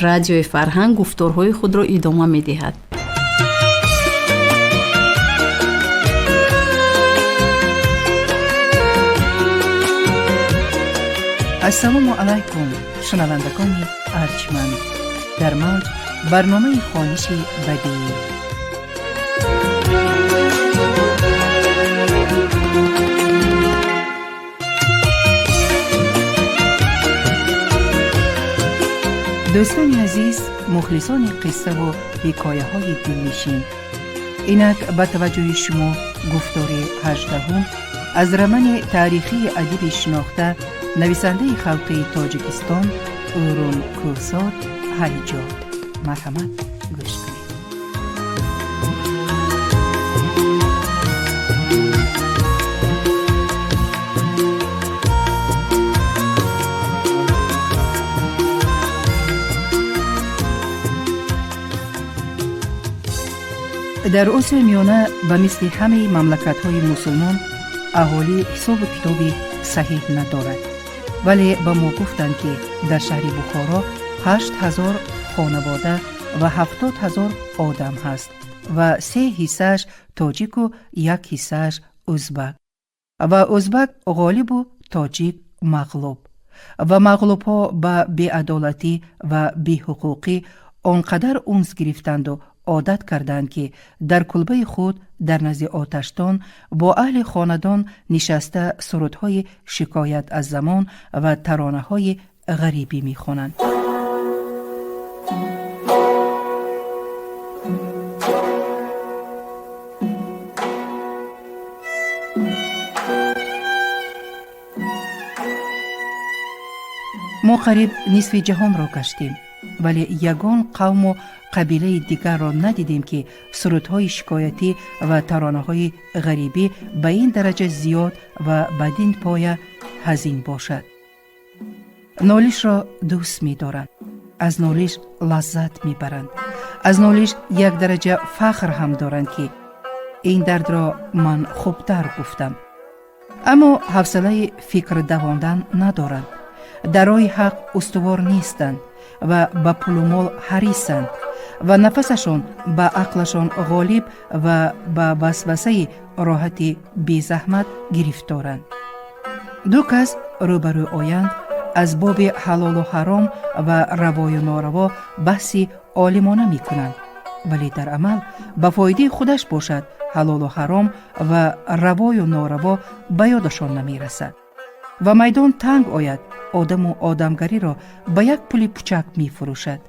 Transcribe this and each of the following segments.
رادیوی فرهنگ گفتارهای خود را ادامه می دهد. السلام علیکم شنوندگان ارجمند، در موج برنامه خوانش بدیعی. دوستان عزیز، مخلصان قصه و حکایه های دلنشین، اینک به توجه شما گفتار 18 از رمان تاریخی ادیب شناخته نویسنده خلقی تاجیکستان اورون کوساد هریجاد. مرحمت گوش کنید. در عصر میانه و مثل همه مملکت‌های مسلمان اهالی حساب کتابی صحیح ندارد، ولی به ما گفتند که در شهر بخارا 8,000 خانواده و 70,000 آدم هست و 3 حصه‌اش تاجیک و 1 حصه‌اش ازبک و ازبک غالب و تاجیک مغلوب و مغلوب ها به بی‌عدالتی و بی‌حقوقی آنقدر اونس گرفتند و عادت کردند که در کلبه خود در نزد آتشدان با اهل خاندان نشسته سرودهای شکایت از زمان و ترانه‌های غریبی می‌خوانند. ما قریب نصف جهان را گشتیم، ولی یگان قوم و قبیله دیگر را ندیدیم که سرودهای شکایتی و ترانه‌های غریبی به این درجه زیاد و بدین پایه حزین باشد. نالیش را دوست می دارند، از نالیش لذت می برند، از نالیش یک درجه فخر هم دارند که این درد را من خوبتر گفتم. اما حوصله فکر دواندن ندارند، در راه حق استوار نیستند و به پول و مال حریصند و نفسشان به عقلشان غالب و به وسوسه راحت بی زحمت گرفتارند. دو کس روبرو آیند، از باب حلال و حرام و روای و ناروا بحثی عالمانه می کنند، ولی در عمل به فایده خودش باشد حلال و حرام و روای و ناروا به یادشان نمی رسد و میدان تنگ آید. آدم و آدمگری را به یک پول پوچک می فروشد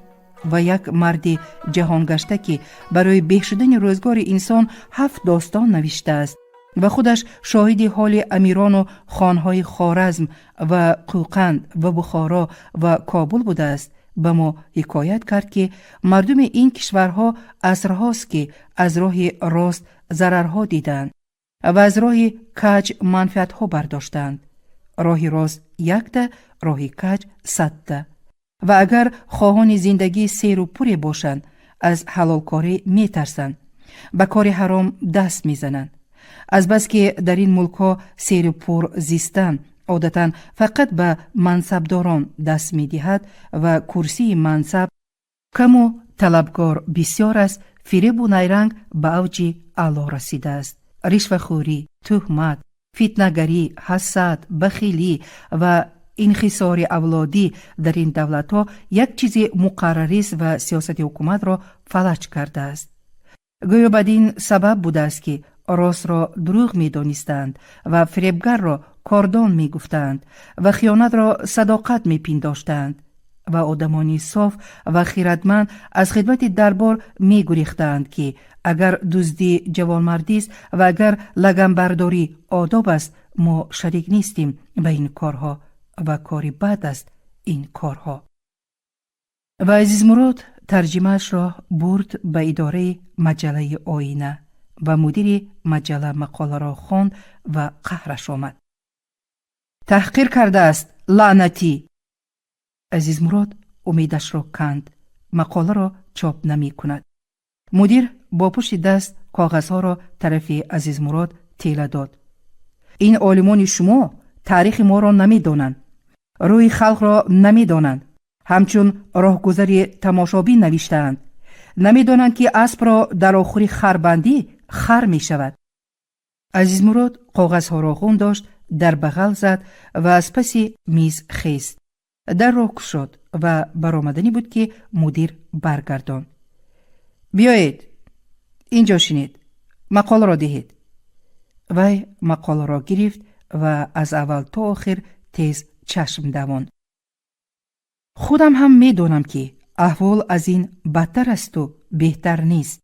و یک مرد جهان گشته که برای بهشدن روزگار انسان 7 داستان نوشته است و خودش شاهد حال امیران و خانهای خوارزم و قوقند و بخارا و کابل بوده است، به ما حکایت کرد که مردم این کشورها عصرهاست که از راه راست ضررها دیدند و از راه کج منفعتها برداشتند. راه راست 1 ده، راه کج 100 ده. و اگر خواهان زندگی سیر و پوری باشند، از حلال کاری می ترسند، به کار حرام دست می زنند. از بس که در این ملکا سیر و پور زیستن عادتاً فقط به منصبداران دست می دهد و کرسی منصب کم و طلبگار بسیار است. فریب و نیرنگ به اوج اعلی رسیده است. رشوه‌خوری، تهمت، فتنه‌گری، حسد، بخیلی و انحصار اولادی در این دولت‌ها یک چیز مقرری است و سیاست حکومت را فلج کرده است. گویا بدین سبب بوده است که راست را دروغ می دانستند و فریبگر را کاردان می گفتند و خیانت را صداقت می پنداشتند و آدمانی صاف و خیرتمند از خدمت دربار می گریختند که اگر دزدی جوانمردی است و اگر لگنبرداری آداب است، ما شریک نیستیم به این کارها و کاری بد است این کارها. و عزیز مراد ترجمهش را برد به اداره مجله آینه و مدیر مجله مقاله را خواند و قهرش آمد. تحقیر کرده است لعنتی. عزیز مراد امیدش را کند، مقاله را چاپ نمی کند. مدیر با پشت دست کاغذها را طرف عزیز مراد تیله داد. این عالمان شما تاریخ ما را نمی دانند، روی خلق را نمی دانند. همچون راهگذری تماشابین نوشتند. نمی‌دانند که اسب را در آخر خربندی خر می شود. عزیز مراد کاغذها را خوانداشت، در بغل زد و از پس میز خیست. در را گشود و برآمدنی بود که مدیر برگرداند. بیایید اینجا شینید، مقاله را دهید. وی مقاله را گرفت و از اول تا آخر تیز چشم دواند. خودم هم می دانم که احوال از این بدتر است و بهتر نیست.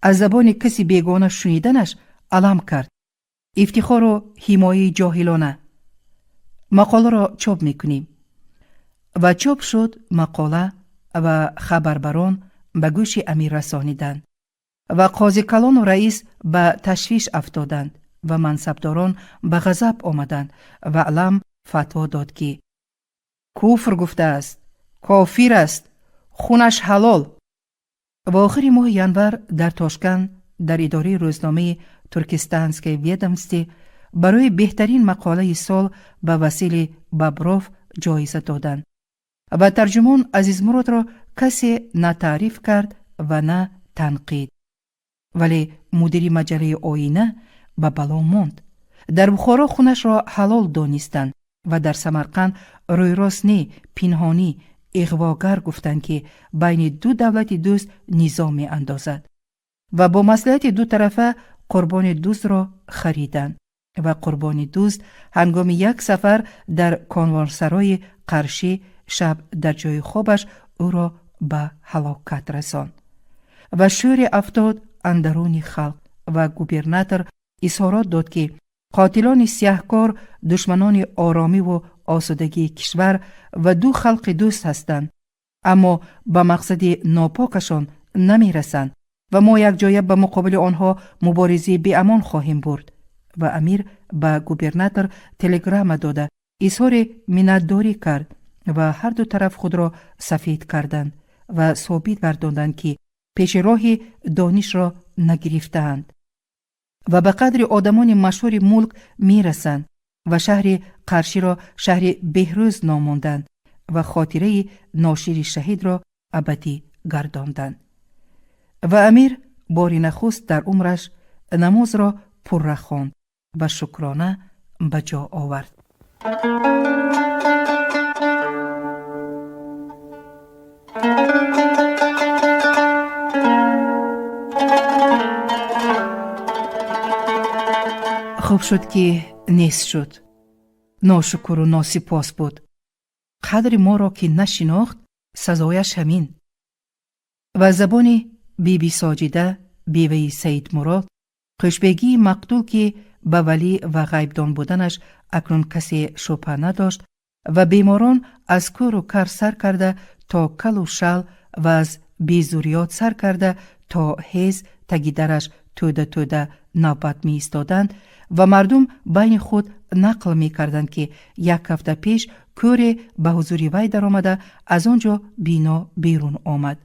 از زبان کسی بیگانه شنیدنش علم کرد. افتخار و حمایه جاهلانه. مقاله را چاپ میکنیم. و چاپ شد مقاله و خبربران به گوش امیر رسانیدند و قاضی کلان و رئیس به تشویش افتادند و منصبداران به غضب آمدند و علم فتوا داد که کفر گفته است، کافر است، خونش حلال. و آخر ماه ینور در تاشکند در اداره روزنامه ترکستانسکی ویدمستی برای بهترین مقاله سال به وسیل ببروف جایزه دادند و ترجمان عزیز مراد را کسی نه تعریف کرد و نه تنقید. ولی مدیر مجله آینه به بلا ماند. در بخارا خونش را حلال دانستند و در سمرقند روی راست نی پنهانی اغواگر گفتند که بین دو دولت دوست نظام می اندازد و با مصلحت دو طرفه قربان دوست را خریدند و قربان دوست هنگام یک سفر در کانوانسرای قرشی شب در جای خوابش او را به هلاکت رساند و شور افتاد اندرون خلق و گوبرناتور اظهارات داد که قاتلان سیاهکار دشمنان آرامی و آسودگی کشور و دو خلق دوست هستند، اما به مقصد ناپاکشان نمی رسند و ما یک جایه به مقابل آنها مبارزه به امان خواهیم برد. و امیر به گوبرناتور تلگرام داده اظهار منتداری کرد و هر دو طرف خود را سفید کردند و ثابت گرداندند که پیش راه دانش را نگرفتند و به قدر آدمان مشهور ملک می رسند و شهر قرشی را شهر بهروز ناماندند و خاطره ناشر شهید را ابدی گرداندند. و امیر بار نخست در عمرش نماز را پر خواند و شکرانه به جا آورد. خوب شد که نیست شد. ناشکر و ناسپاس بود. قدر ما را که نشناخت سزایش همین. و زبان بی ساجده بیوی سید مراد خوشبگی مقتول که به ولی و غیبدان بودنش اکنون کسی شبهه نداشت و بیماران از کور و کر سر کرده تا کل و شل و از بیزوریات سر کرده تا حیز تگیدرش توده نوبت می ایستادند و مردم بین خود نقل می کردند که یک هفته پیش کور به حضوری وی در آمده از آنجا بینا بیرون آمد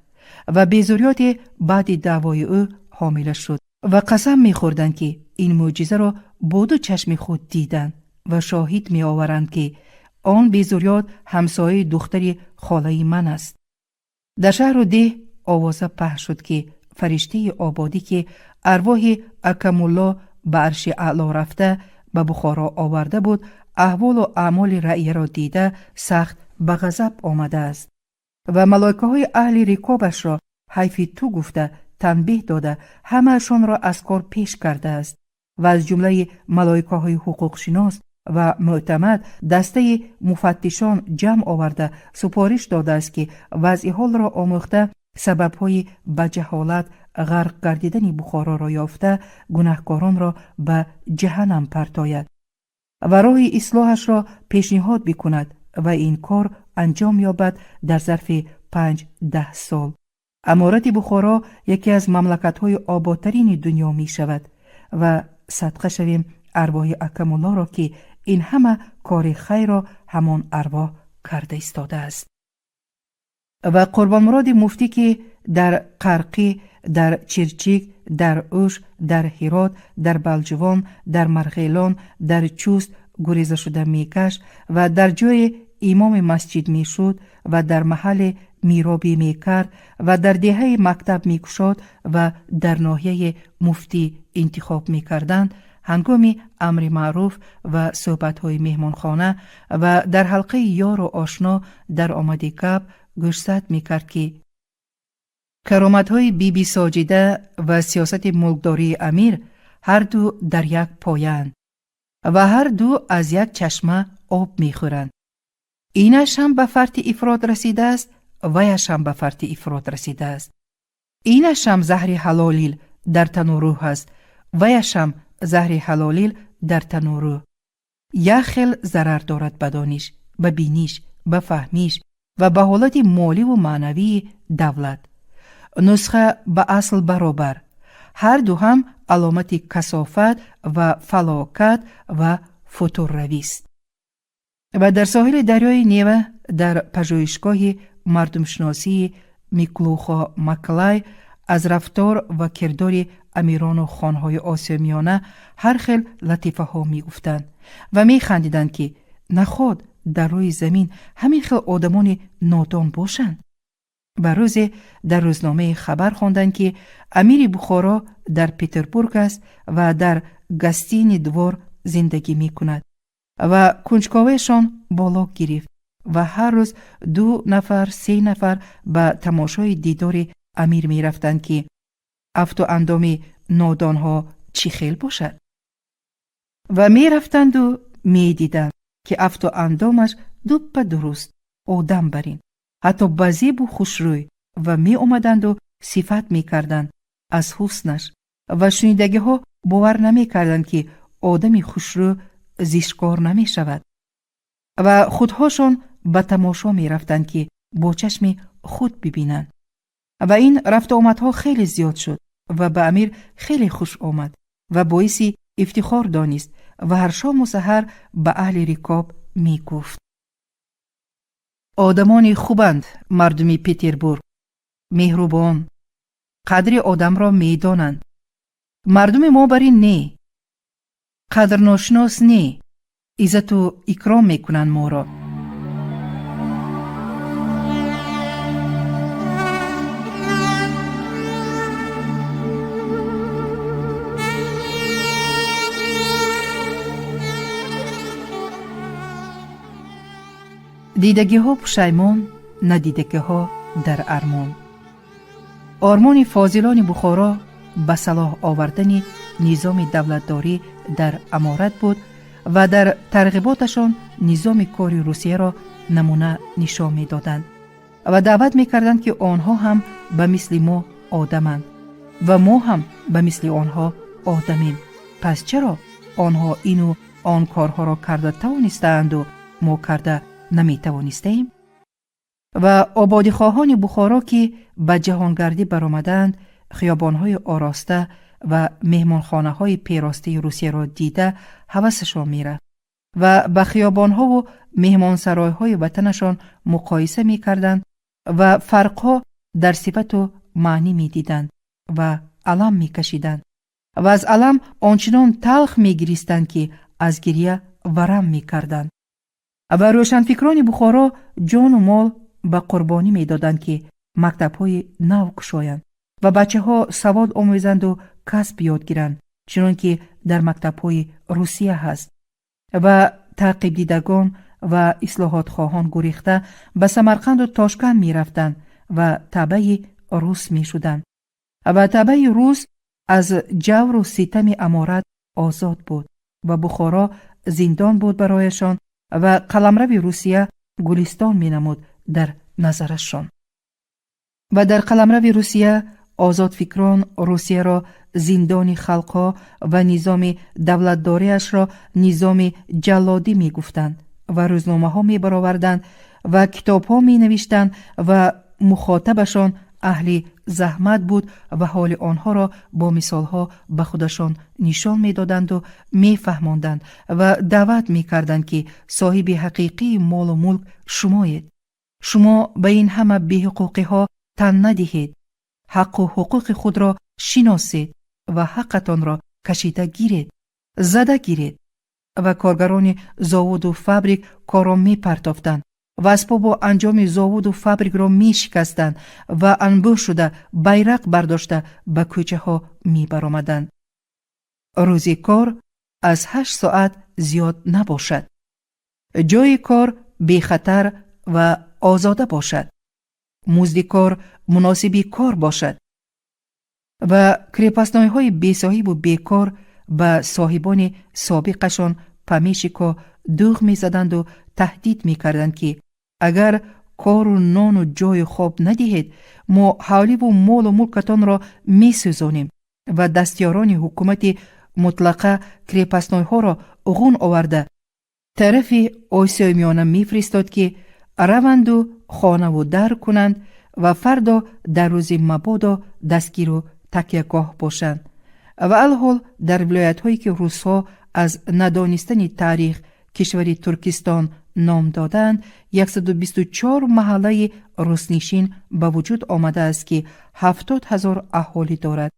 و بیزوریات بعد دعوای او حامله شد و قسم می خوردند که این معجزه را با دو چشم خود دیدند و شاهد می آورند که آن بیزوریات همسایه دختر خاله من است. در شهر و ده آوازه پخش شد که فرشته آبادی که ارواح اکمالله به عرش اعلی رفته به بخارا آورده بود احوال و اعمال رعیه را دیده سخت به غضب آمده است و ملائکه های اهل رکابش را حیف تو گفته تنبیه داده همه‌شان را از کار پیش کرده است و از جمله ملائکه های حقوق شناس و معتمد دسته مفتشان جمع آورده سپارش داده است که وضع حال را آموخته سبب‌های به جهالت غرق گردیدن بخارا را یافته گناهکاران را به جهنم پرتاید و راه اصلاحش را پیشنهاد بکند و این کار انجام یابد در ظرف 5-10 سال. امارت بخارا یکی از مملکت‌های آبادترین دنیا می شود و صدقه شویم ارواح اکمالله را که این همه کار خیر را همان ارواح کرده ایستاده است. و قربان مراد مفتی که در قرقی، در چرچیک، در اوش، در هرات، در بلجوان، در مرغیلان، در چوست گریزه شده میکش و در جای امام مسجد میشد و در محل میرابی می کرد و در دهه مکتب می گشاد و در ناحیه مفتی انتخاب می کردند، هنگامی امر معروف و صحبت‌های مهمانخانه و در حلقه یار و آشنا در آمده کب گوشزد می کرد که کرامت‌های بی ساجده و سیاست ملکداری امیر هر دو در یک پایه‌اند و هر دو از یک چشمه آب می‌خورند. اینش هم به فرط افراط رسیده است، ویش هم به فرط افراط رسیده است. اینش هم زهر حلالیل در تن و روح است، ویش هم زهر حلالیل در تن و روح. یک خیل ضرر دارد به دانش، به بینش، به فهمیش و به حالت مالی و معنوی دولت. نسخه به اصل برابر، هر دو هم علامت کثافت و فلاکت و فتورروی است. و در ساحل دریای نیوه در پژوهشگاه مردمشناسی میکلوخا مکلای از رفتار و کردار امیران و خانهای آسیا میانه هر خیل لطیفه ها می گفتند و می خندیدند که نخود در روی زمین همین خیل آدمان نادان باشند. و روزی در روزنامه خبر خواندند که امیر بخارا در پتربورگ است و در گستین دوار زندگی می کند و کنجکاویشان بالا گرفت و هر روز 2 نفر 3 نفر به تماشای دیدار امیر می رفتند که افت و اندام نادان ها چی خیل باشد. و می رفتند و می دیدند که افت و اندامش دوب درست آدم برین، حتی بزیب و خوشروی، و می اومدند و صفت می کردند از حسنش و شنیدگی ها باور نمی کردند که آدمی خوشرو زیشکار نمی شود و خودهاشون به تماشا می رفتند که با چشم خود ببینند. و این رفت آمدها خیلی زیاد شد و به امیر خیلی خوش آمد و باعثی افتخار دانست و هر شام و سحر به اهل رکاب می گفت: آدمان خوبند مردمی پتربورگ، مهربان، قدر آدم را می دانند. مردم ما بر این نه، قدر ناشناس نه، عزت و اکرام می کنند ما را. دیدگی ها پشیمان، ندیدگی ها در ارمان. آرمان فاضلان بخارا به صلاح آوردن نظام دولتداری در امارت بود و در ترغیباتشان نظام کاری روسیه را نمونه نشان می دادند و دعوت می کردند که آنها هم به مثل ما آدمند و ما هم به مثل آنها آدمیم. پس چرا آنها این و آن کارها را کرده توانستند و ما کرده نمی توانستیم؟ و آبادیخواهان بخارا که به جهانگردی برآمدند خیابانهای آراسته و مهمانخانه‌های پیراسته روسیه را دیده هوسشان می‌رفت و به خیابانها و مهمانسرای‌های وطنشان مقایسه می‌کردند و فرقها در صفت و معنی می‌دیدند و علم می‌کشیدند و از علم آنچنان تلخ می‌گریستند که از گریه ورم می‌کردند. و روشنفکران بخارا جان و مال به قربانی می‌دادند که مکتب‌های نو گشایند و بچه‌ها سواد آموزند و کسب یاد گیرند، چنان که در مکتب‌های روسیه هست. و تعقیب دیدگان و اصلاحات خواهان گریخته به سمرقند و تاشکند می رفتند و تبع روس می شدند و تبع روس از جور و ستم امارت آزاد بود و بخارا زندان بود برایشان و قلمرو روسیه گلستان می نمود در نظرشان. و در قلمرو روسیه آزاد فکران روسیه را زندان خلقها و نظام دولتداریش را نظام جلادی می گفتند و روزنامه ها می برآوردند و کتاب ها می نوشتند و مخاطبشان اهل زحمت بود و حال آنها را با مثال ها به خودشان نشان می دادند و می فهماندند و دعوت می کردند که صاحب حقیقی مال و ملک شمایید. شما به این همه بی حقوقی ها تن ندهید. حق و حقوق خود را شناسید و حقتان را کشیده گیرید، زده گیرید. و کارگران زاود و فابریک کار را می پرتافتند و اسباب با انجام زاود و فابریک را می شکستند و انبوه شده بیرق برداشته به کوچه ها می برآمدند. روزی کار از 8 ساعت زیاد نباشد. جای کار بی خطر و آزاده باشد. مزد کار مناسبی کار باشد و کریپاسنای های بی صاحب و بیکار به صاحبان سابقشان پمیشکا دوغ می زدند و تهدید می کردند که اگر کار و نان و جای خواب ندهید ما حالی و مال و ملکتان را می سوزانیم و دستیاران حکومت مطلقه کریپاسنای ها را غون آورده طرف آسیای میانه می فرستاد که روند و خانه و در کنند و فردا در روز مبادا دستگیر و تکیهگاه باشند. و الحال در ولایت هایی که روس‌ها از ندانستن تاریخ کشور ترکستان نام دادند 124 محله روس‌نشین به وجود آمده است که 70,000 اهالی دارد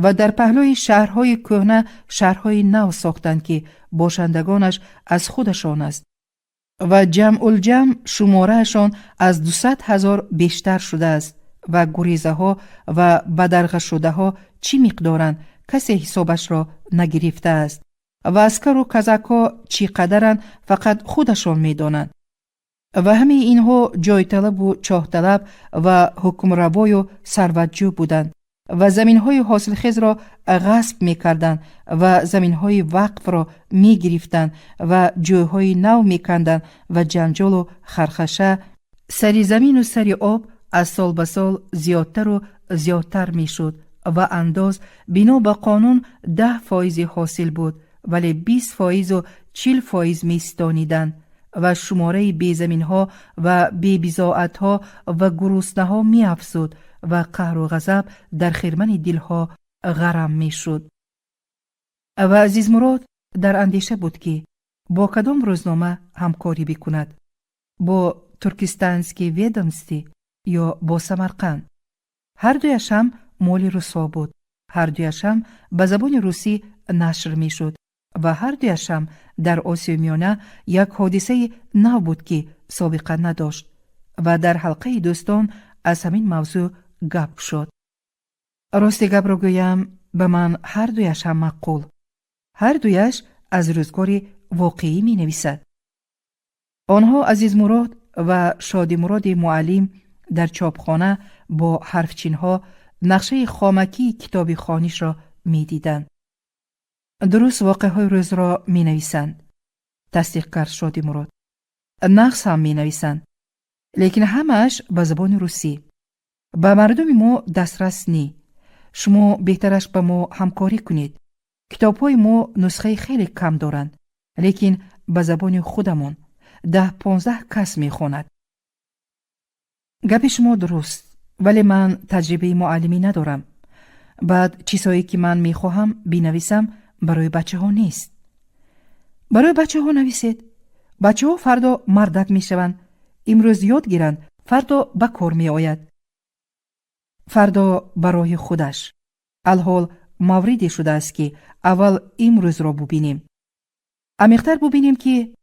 و در پهلوی شهرهای کهنه شهرهای نو ساختند که باشندگانش از خودشان است و جمع الجمع شمارهشان از 200,000 بیشتر شده است و گریزه ها و بدرغه شده ها چی مقدارند کسی حسابش را نگرفته است و اسکر و کزک ها چی قدرند فقط خودشان می دانند و همه اینها جای طلب و چاه طلب و حکم روای و ثروتجو بودند و زمین های حاصل خیز را غصب می کردند و زمین های وقف را می گرفتند و جوهای نو می کندند و جنجال و خرخشه سری زمین و سری آب از سال به سال زیادتر و زیادتر می شد و انداز بنا به قانون 10% حاصل بود ولی 20% و 40% می ستانیدند و شماره بی زمین ها و بی بضاعت ها و گرسنه ها می افزود و قهر و غضب در خرمن دلها غرم می شد. و عزیز مراد در اندیشه بود که با کدام روزنامه همکاری بکند، با ترکستانسکی ویدمستی یا با سمرقند. هر دویش هم مال روسا بود، هر دویش هم به زبان روسی نشر می شد و هر دویش هم در آسیای میانه یک حادثه نو بود که سابقه نداشت و در حلقه دوستان از همین موضوع گپ شد. راستی گپ را گویم به من هر دویش هم معقول، هر دویش از روزگار واقعی می نویسد. آنها عزیز مراد و شادی مراد معلم در چاپخانه با حرفچین ها نقشه خامکی کتاب خوانیش را می دیدند. درست واقع های روز را می نویسند. تصدیق کرد شادی مراد. نقص هم می نویسند. لیکن همش به زبان روسی. به مردم ما دسترس نی. شما بهترش با ما همکاری کنید. کتاب های ما نسخه خیلی کم دارند. لیکن به زبان خودمون 10-15 کس می خوند. گپ شما درست، ولی من تجربه معلمی ندارم. بعد چیزهایی که من می خواهم بنویسم برای بچه ها نیست. برای بچه ها نویسید. بچه ها فردا مردک می شوند. امروز یاد گیرند، فردا به کار می آید. فردا برای خودش. الحال موردی شده است که اول امروز را ببینیم. عمیق‌تر ببینیم که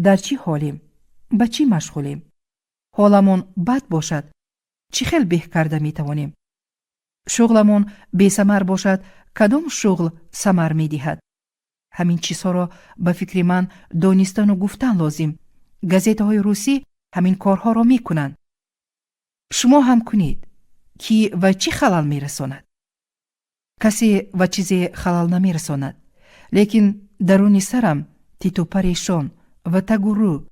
در چی حالیم، به چی مشغولیم. حالمون بد باشد، چی خیل به کرده می توانیم. شغلمون بی ثمر باشد، کدام شغل ثمر می دهد. همین چیزها را به فکر من دانستن و گفتن لازم. گازیته های روسی همین کارها را می کنند. شما هم کنید. کی و چی خلال می رساند؟ کسی و چیزی خلال نمی رساند. لیکن درون سرم تیتو پریشان و تگرو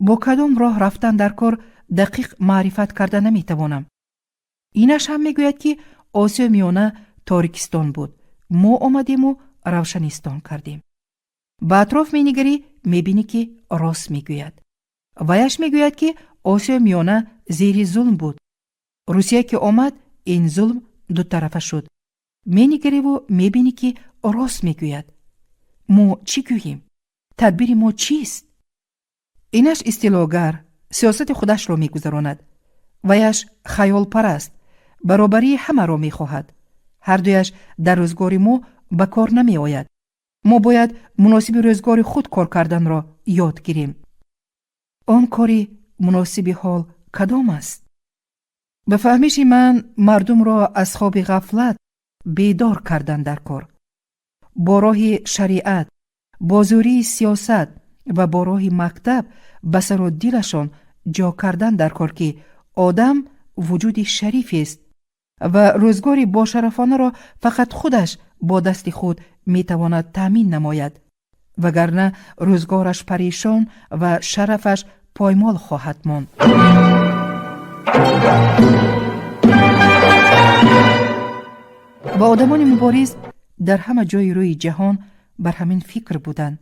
با کدام راه رفتن در کار دقیق معرفت کرده نمی توانم. اینش هم می گوید که آسیا میانه تاریکستان بود. ما آمدیم و روشنستان کردیم. به اطراف می نگری می بینی که راست می گوید. ویش می گوید که آسیا میانه زیر ظلم بود. روسیه که آمد این ظلم دو طرفه شد. می نگری و می بینی که راست می گوید. ما چی گوییم؟ تدبیر ما چیست؟ اینش اصطلاحگر سیاست خودش را می گذراند. ویش خیال پرست. برابری همه را می خواهد. هر دویش در روزگار ما به کار نمی آید. ما باید مناسب روزگار خود کار کردن را یاد گیریم. آن کاری مناسب حال کدام است؟ به فهمش من مردم را از خواب غفلت بیدار کردن در کار، با راه شریعت، با زوری سیاست و با راه مکتب به سر و دلشان جا کردن در کار که آدم وجود شریفی است و روزگاری با شرفانه را فقط خودش با دست خود میتواند تأمین نماید، وگرنه روزگارش پریشان و شرفش پایمال خواهد ماند. و آدمان مبارز در همه جای روی جهان بر همین فکر بودند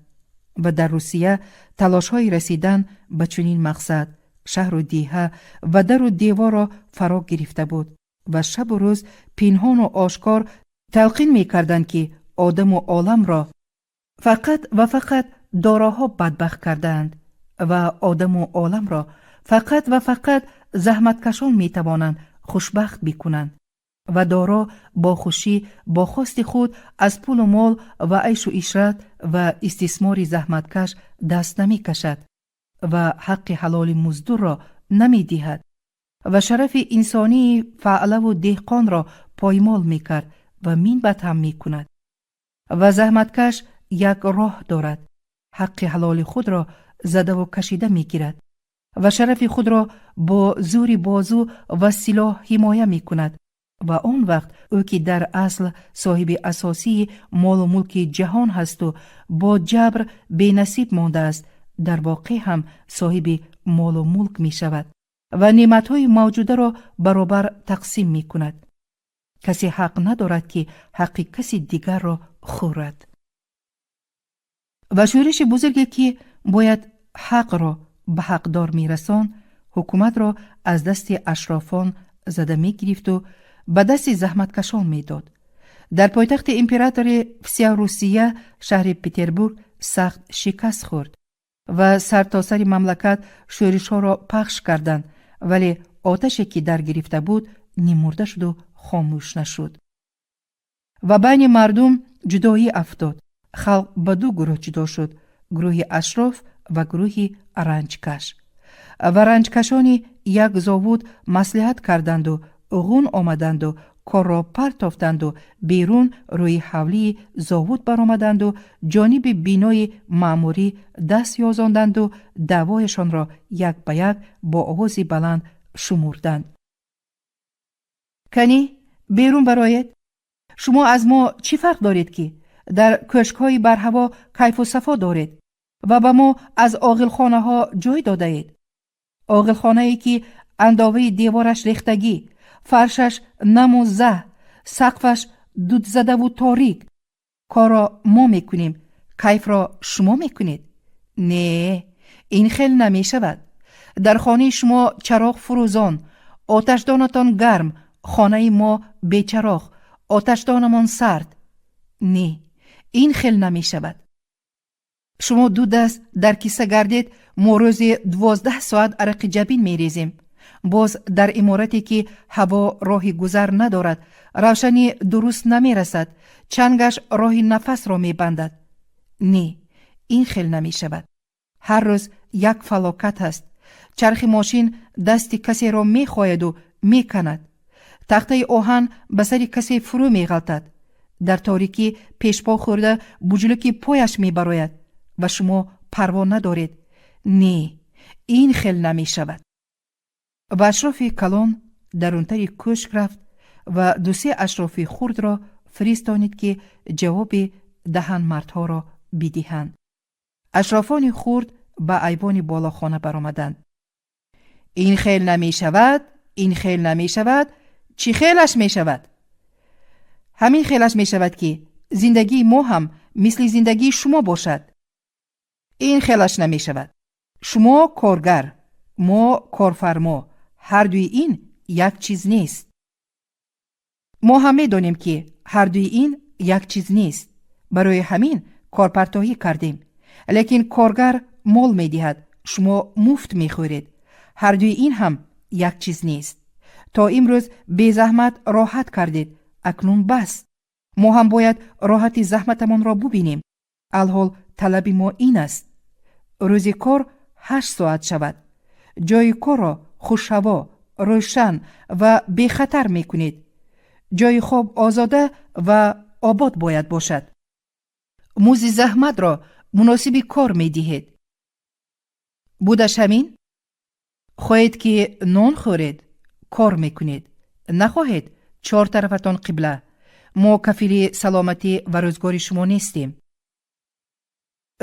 و در روسیه تلاش‌های رسیدن به چنین مقصد شهر و دیه و در و دیوار را فرا گرفته بود و شب و روز پنهان و آشکار تلقین می‌کردند که آدم و عالم را فقط و فقط داراها بدبخت کردند و آدم و عالم را فقط و فقط زحمتکشان می‌توانند خوشبخت بکنند و دارا با خوشی با خواست خود از پول و مال و عیش و عشرت و استثمار زحمتکش دست نمی کشد و حق حلال مزدور را نمی دهد و شرف انسانی فعله و دهقان را پایمال می کرد و منبت هم می کند و زحمتکش یک راه دارد، حق حلال خود را زده و کشیده می گیرد و شرف خود را با زور بازو و سلاح حمایه می کند و آن وقت او که در اصل صاحب اساسی مال و ملک جهان هست و با جبر بی نصیب مانده است، در واقع هم صاحب مال و ملک می شود و نعمتهای موجوده را برابر تقسیم می کند. کسی حق ندارد که حق کسی دیگر را خورد. و شورش بزرگی که باید حق را به حقدار می رسان، حکومت را از دست اشرافان زده می گرفت و به دست زحمتکشان می داد. در پایتخت امپراتور وسیا روسیه شهر پتربورگ سخت شکست خورد و سرتاسر مملکت شورش ها را پخش کردند، ولی آتشی که در گرفته بود نمرده شد و خاموش نشد. و بین مردم جدایی افتاد. خلق به دو گروه جدا شد، گروه اشراف و گروه رنجکش. و رنجکشانی یک زاود مصلحت کردند و غون آمدند و کار را پرتافتند و بیرون روی حولی زاود برآمدند و جانب بینای مأموری دست یازاندند و دعوایشان را یک به یک با آواز بلند شمردند. کنی بیرون برآیید. شما از ما چی فرق دارید که در کشک‌های بر هوا کیف و صفا دارید و به ما از عاقلخانه ها جای داده اید؟ عاقلخانه‌ای که انداوه دیوارش ریختگی، فرشش نم و زه، سقفش دود زده و تاریک. کار را ما میکنیم، کیف را شما میکنید. نه، این خیل نمی شود. در خانه شما چراغ فروزان، آتشدانتان گرم، خانه ما بیچراغ، آتشدانمان سرد. نه، این خیل نمی شود. شما دو دست در کیسه گردید، ما روزی 12 ساعت عرق جبین می ریزیم. باز در امارتی که هوا راه گذر ندارد، روشنی درست نمی رسد، چنگش راه نفس را می بندد. نه، این خیل نمی شود. هر روز یک فلاکت هست. چرخ ماشین دست کسی را می خواهد و می کند. تخته آهن به سر کسی فرو می غلطد. در تاریکی پیشپا خورده بجلوکی پایش می براید و شما پروا ندارید. نه، این خیل نمی شود. و اشراف کلان درونتر کشک رفت و دوسی اشراف خرد را فرستانید که جواب دهن مردها را بدهند. اشرافان خرد به ایوان بالاخانه برآمدند. این خیل نمی شود، این خیل نمی شود. چی خیلش می شود؟ همین خیلش می شود که زندگی ما هم مثل زندگی شما باشد. این خیلش نمی شود. شما کارگر، ما کارفرما، هر دوی این یک چیز نیست. ما هم می دانیم که هر دوی این یک چیز نیست. برای همین کارپرتاهی کردیم. لیکن کارگر مال می دهد، شما مفت می خورید. هر دوی این هم یک چیز نیست. تا امروز بی زحمت راحت کردید، اکنون بس. ما هم باید راحت زحمتمان را ببینیم. الحال طلب ما این است: روزی کار 8 ساعت شود. جای کار را خوش‌هوا، روشن و بی خطر می کنید. جای خواب آزاده و آباد باید باشد. موزی زحمت را مناسب کار می دهید. بودش همین؟ خواهید که نان خورید، کار می کنید. نخواهید چهار طرفتان قبله. ما کفیل سلامتی و روزگار شما نیستیم.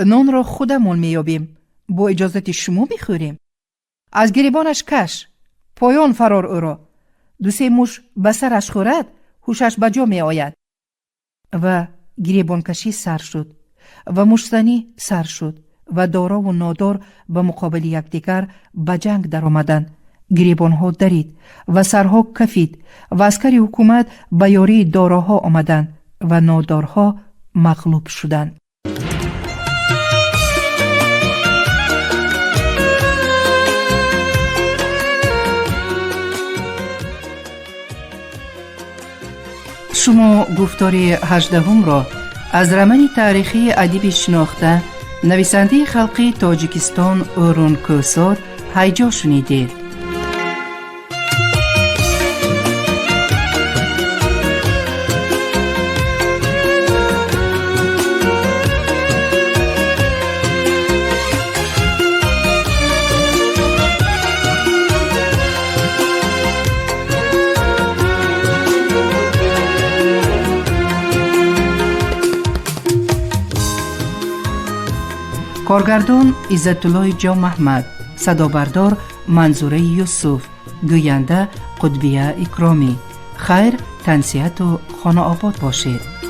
نان را خودمان می یابیم. با اجازت شما بخوریم. از گریبانش کش، پایان فرار او را. دو سه موش به سرش خورد، هوشش به جا می آید. و گریبان کشی سر شد و مشتنی سر شد و دارا و نادار به مقابل یکدیگر به جنگ در آمدند. گریبان ها درید و سرها کفید و عسکر حکومت به یاری داراها آمدند و نادارها مغلوب شدند. شما گفتار 18 را از رمن تاریخی ادیب شناخته نویسنده خلقی تاجیکستان اورون کوسار هیجا شنیدید. کارگردان عزت‌الله جان محمد، صدابردار منظوره یوسف، گوینده قطبیه اکرامی. خیر، تنصیحت و خانه آباد باشید.